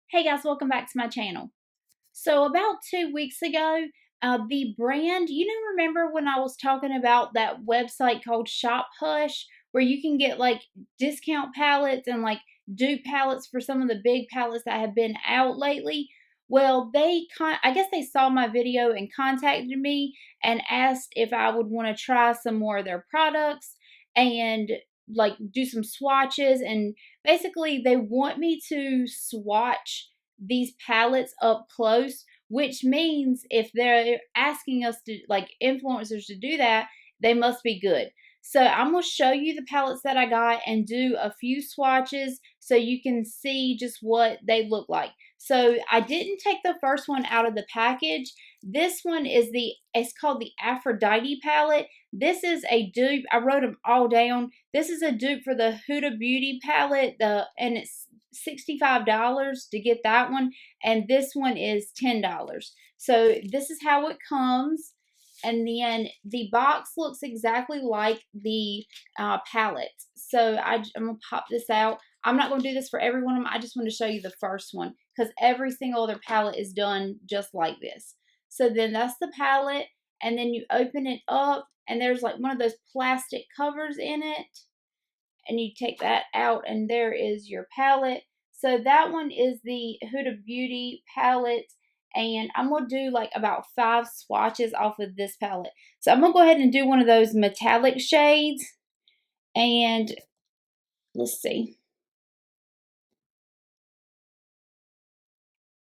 Hey guys, welcome back to my channel. So about 2 weeks ago, the brand, remember when I was talking about that website called Shophush, where you can get like discount palettes and like dupe palettes for some of the big palettes that have been out lately? Well, I guess they saw my video and contacted me and asked if I would want to try some more of their products and like do some swatches, and basically they want me to swatch these palettes up close, which means if they're asking us to, like influencers, to do that, they must be good. So I'm going to show you the palettes that I got and do a few swatches so you can see just what they look like. So I didn't take the first one out of the package. This one is it's called the Aphrodite palette. This is a dupe. I wrote them all down. This is a dupe for the Huda Beauty palette, and it's $65 to get that one, and this one is $10. So this is how it comes, and then the box looks exactly like the palette. So I'm gonna pop this out. I'm not gonna do this for every one of them. I just want to show you the first one because every single other palette is done just like this. So then that's the palette, and then you open it up, and there's like one of those plastic covers in it, and you take that out, and there is your palette. So that one is the Huda Beauty palette, and I'm going to do like about 5 swatches off of this palette. So I'm going to go ahead and do one of those metallic shades, and let's see.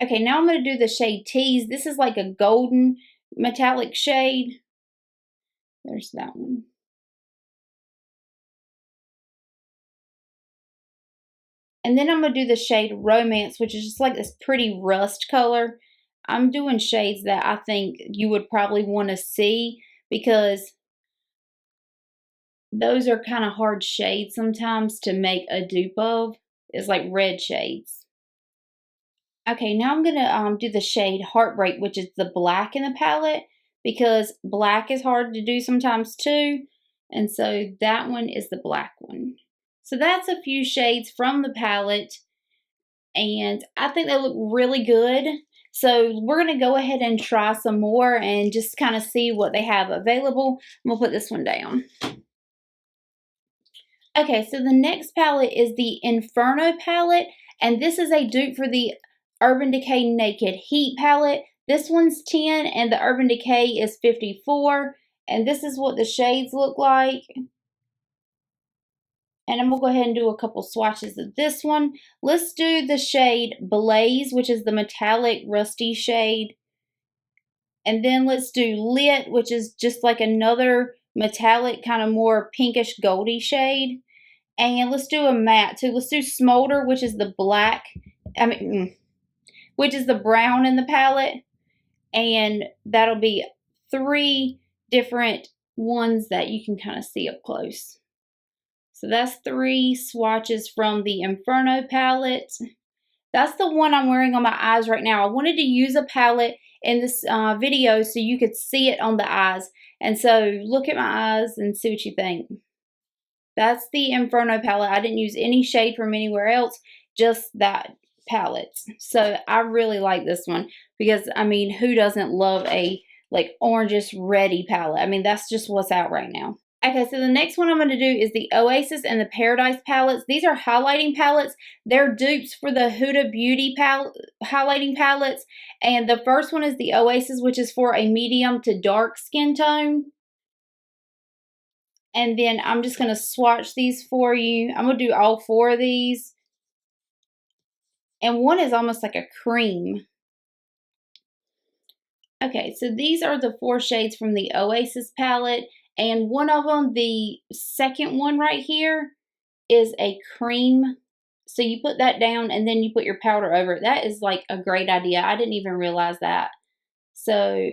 Okay, now I'm going to do the shade Tease. This is like a golden metallic shade. There's that one. And then I'm going to do the shade Romance, which is just like this pretty rust color. I'm doing shades that I think you would probably want to see because those are kind of hard shades sometimes to make a dupe of. It's like red shades. Okay, now I'm going to do the shade Heartbreak, which is the black in the palette, because black is hard to do sometimes too. And so that one is the black one. So that's a few shades from the palette, and I think they look really good. So we're going to go ahead and try some more and just kind of see what they have available. I'm going to put this one down. Okay, so the next palette is the Inferno palette, and this is a dupe for the Urban Decay Naked Heat palette. This one's 10 and the Urban Decay is 54, and this is what the shades look like. And I'm going to go ahead and do a couple swatches of this one. Let's do the shade Blaze, which is the metallic rusty shade. And then let's do Lit, which is just like another metallic, kind of more pinkish goldy shade. And let's do a matte too. Let's do Smolder, which is the black, which is the brown in the palette. And that'll be 3 different ones that you can kind of see up close. So that's 3 swatches from the Inferno palette. That's the one I'm wearing on my eyes right now. I wanted to use a palette in this video so you could see it on the eyes. And so look at my eyes and see what you think. That's the Inferno palette. I didn't use any shade from anywhere else, just that palette. So I really like this one because, I mean, who doesn't love a like orangish reddy palette? I mean, that's just what's out right now. Okay, so the next one I'm going to do is the Oasis and the Paradise palettes. These are highlighting palettes. They're dupes for the Huda Beauty highlighting palettes. And the first one is the Oasis, which is for a medium to dark skin tone. And then I'm just going to swatch these for you. I'm going to do all 4 of these. And one is almost like a cream. Okay, so these are the 4 shades from the Oasis palette. And one of them, the second one right here, is a cream. So you put that down and then you put your powder over it. That is like a great idea. I didn't even realize that. So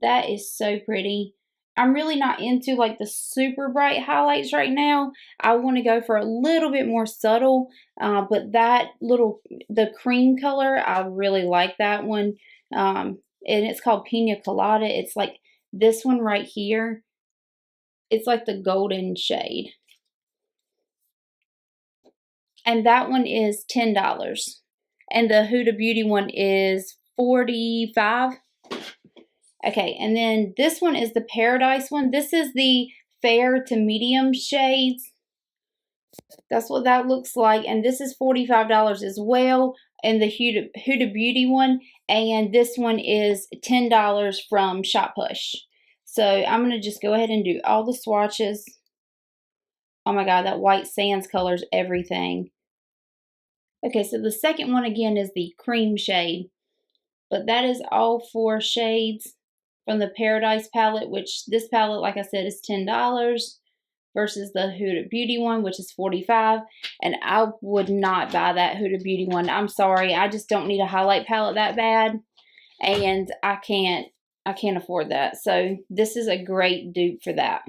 that is so pretty. I'm really not into like the super bright highlights right now. I want to go for a little bit more subtle. But the cream color, I really like that one. And it's called Pina Colada. It's like this one right here. It's like the golden shade. And that one is $10. And the Huda Beauty one is $45. Okay, and then this one is the Paradise one. This is the fair to medium shades. That's what that looks like. And this is $45 as well. And the Huda Beauty one. And this one is $10 from Shophush. So I'm going to just go ahead and do all the swatches. Oh my God, that white sands colors everything. Okay, so the second one again is the cream shade. But that is all 4 shades from the Paradise palette, which this palette, like I said, is $10 versus the Huda Beauty one, which is $45. And I would not buy that Huda Beauty one. I'm sorry, I just don't need a highlight palette that bad, and I can't afford that. So this is a great dupe for that.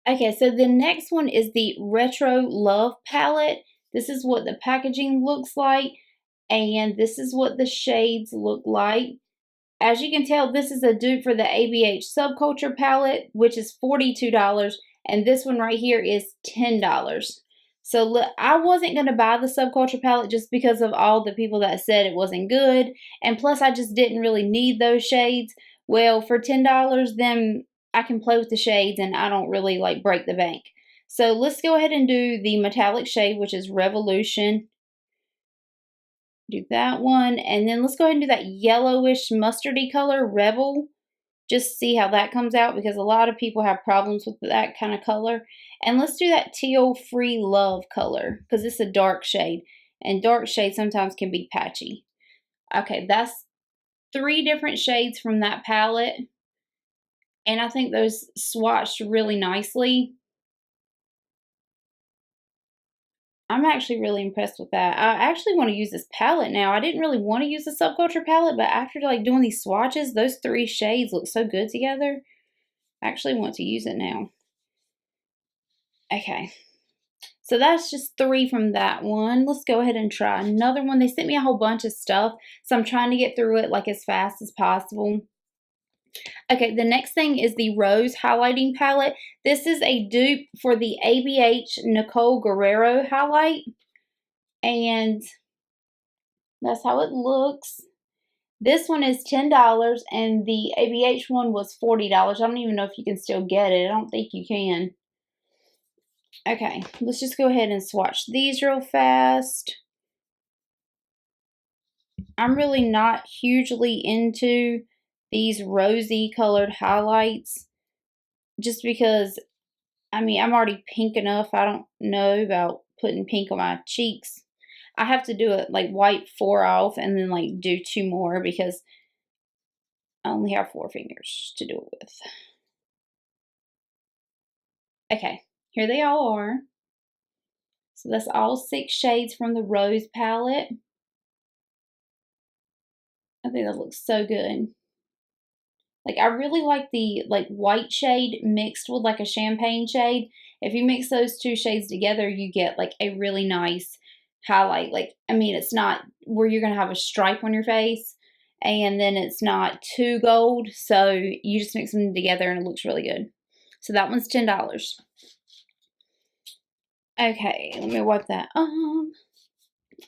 Okay, so the next one is the Retro Love palette. This is what the packaging looks like, and this is what the shades look like. As you can tell, this is a dupe for the ABH Subculture palette, which is $42, and this one right here is $10. So look, I wasn't going to buy the Subculture palette just because of all the people that said it wasn't good, and plus I just didn't really need those shades. Well, for $10, then I can play with the shades and I don't really like break the bank. So let's go ahead and do the metallic shade, which is Revolution. Do that one, and then let's go ahead and do that yellowish mustardy color, Rebel. Just see how that comes out, because a lot of people have problems with that kind of color. And let's do that teal free love color, because it's a dark shade, and dark shades sometimes can be patchy. Okay, that's 3 different shades from that palette, and I think those swatched really nicely. I'm actually really impressed with that. I actually want to use this palette now. I didn't really want to use the Subculture palette, but after like doing these swatches, those 3 shades look so good together. I actually want to use it now. Okay, so that's just 3 from that one. Let's go ahead and try another one. They sent me a whole bunch of stuff, so I'm trying to get through it like as fast as possible. Okay, the next thing is the Rose Highlighting Palette. This is a dupe for the ABH Nicole Guerrero highlight. And that's how it looks. This one is $10 and the ABH one was $40. I don't even know if you can still get it. I don't think you can. Okay, let's just go ahead and swatch these real fast. I'm really not hugely into these rosy colored highlights, just because, I mean, I'm already pink enough. I don't know about putting pink on my cheeks. I have to do it, like, wipe 4 off and then, like, do 2 more because I only have 4 fingers to do it with. Okay, here they all are. So that's all 6 shades from the Rose palette. I think that looks so good. Like, I really like the, like, white shade mixed with, like, a champagne shade. If you mix those 2 shades together, you get, like, a really nice highlight. Like, I mean, it's not where you're going to have a stripe on your face, and then it's not too gold. So you just mix them together and it looks really good. So that one's $10. Okay, let me wipe that off.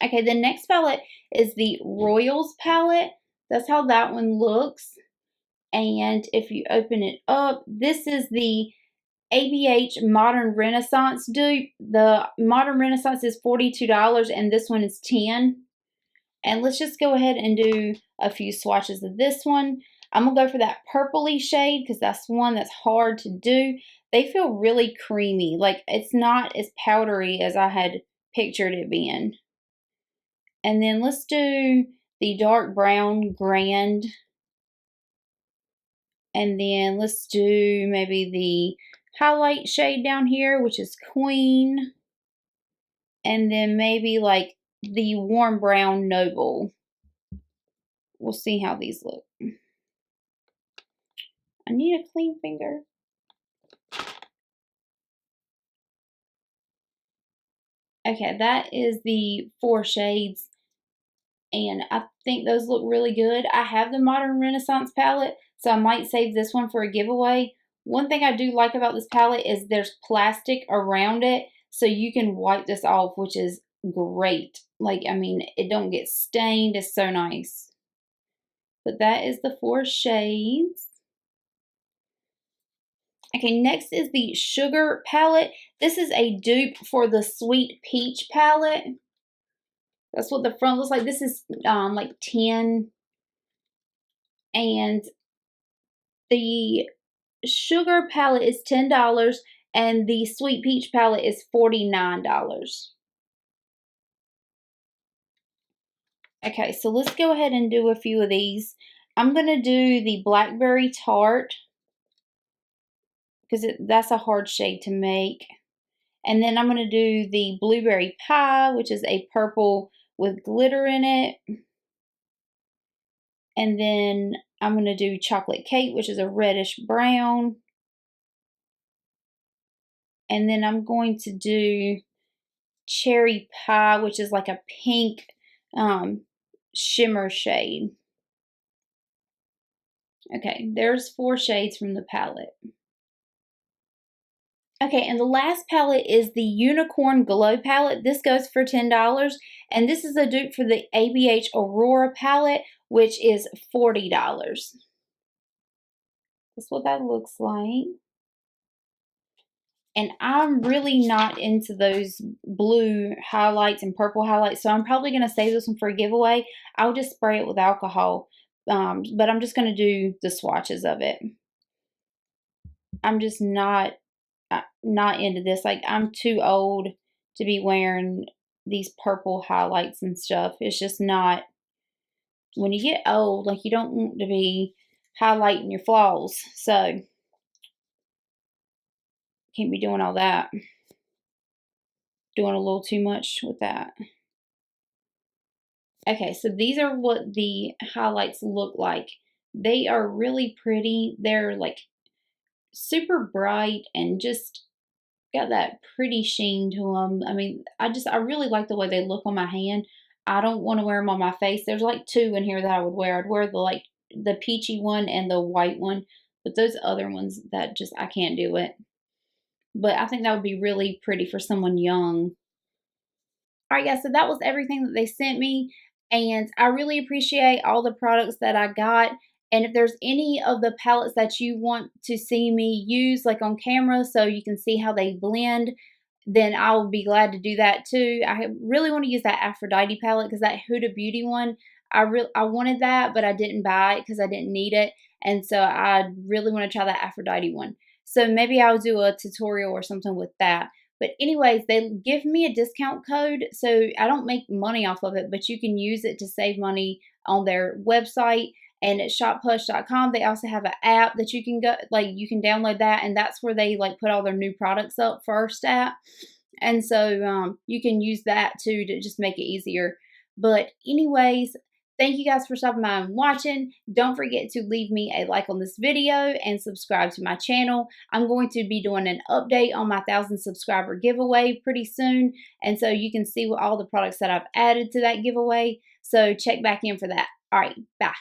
Okay, the next palette is the Royals palette. That's how that one looks. And if you open it up, this is the ABH Modern Renaissance dupe. The Modern Renaissance is $42 and this one is $10. And let's just go ahead and do a few swatches of this one. I'm going to go for that purpley shade because that's one that's hard to do. They feel really creamy. Like, it's not as powdery as I had pictured it being. And then let's do the dark brown Grand. And then let's do maybe the highlight shade down here, which is Queen. And then maybe like the warm brown Noble. We'll see how these look. I need a clean finger. Okay, that is the 4 shades. And I think those look really good. I have the Modern Renaissance palette, so I might save this one for a giveaway. One thing I do like about this palette is there's plastic around it, so you can wipe this off, which is great. Like, I mean, it don't get stained. It's so nice. But that is the 4 shades. Okay, next is the Sugar palette. This is a dupe for the Sweet Peach palette. That's what the front looks like. This is like 10. And the Sugar palette is $10 and the Sweet Peach palette is $49. Okay, so let's go ahead and do a few of these. I'm going to do the Blackberry Tart because that's a hard shade to make. And then I'm going to do the Blueberry Pie, which is a purple with glitter in it. And then I'm going to do Chocolate Cake, which is a reddish brown. And then I'm going to do Cherry Pie, which is like a pink shimmer shade. Okay, there's 4 shades from the palette. Okay, and the last palette is the Unicorn Glow palette. This goes for $10, and this is a dupe for the ABH Aurora palette, which is $40. That's what that looks like. And I'm really not into those blue highlights and purple highlights, so I'm probably going to save this one for a giveaway. I'll just spray it with alcohol, but I'm just going to do the swatches of it. I'm just not into this. Like, I'm too old to be wearing these purple highlights and stuff. It's just not, when you get old, like, you don't want to be highlighting your flaws. So can't be doing all that. Doing a little too much with that. Okay, so these are what the highlights look like. They are really pretty. They're like super bright and just got that pretty sheen to them. I mean, I really like the way they look on my hand. I don't want to wear them on my face. There's like 2 in here that I would wear. I'd wear the peachy one and the white one, but those other ones, that just, I can't do it. But I think that would be really pretty for someone young. All right, guys, so that was everything that they sent me, and I really appreciate all the products that I got. And if there's any of the palettes that you want to see me use, like on camera, so you can see how they blend, then I'll be glad to do that too. I really want to use that Aphrodite palette because that Huda Beauty one, I wanted that, but I didn't buy it because I didn't need it. And so I really want to try that Aphrodite one. So maybe I'll do a tutorial or something with that. But anyways, they give me a discount code, so I don't make money off of it, but you can use it to save money on their website. And at shophush.com, they also have an app that you can go, like, you can download that, and that's where they like put all their new products up first at. And so you can use that too to just make it easier. But anyways, thank you guys for stopping by and watching. Don't forget to leave me a like on this video and subscribe to my channel. I'm going to be doing an update on my 1,000 subscriber giveaway pretty soon. And so you can see all the products that I've added to that giveaway. So check back in for that. All right, bye.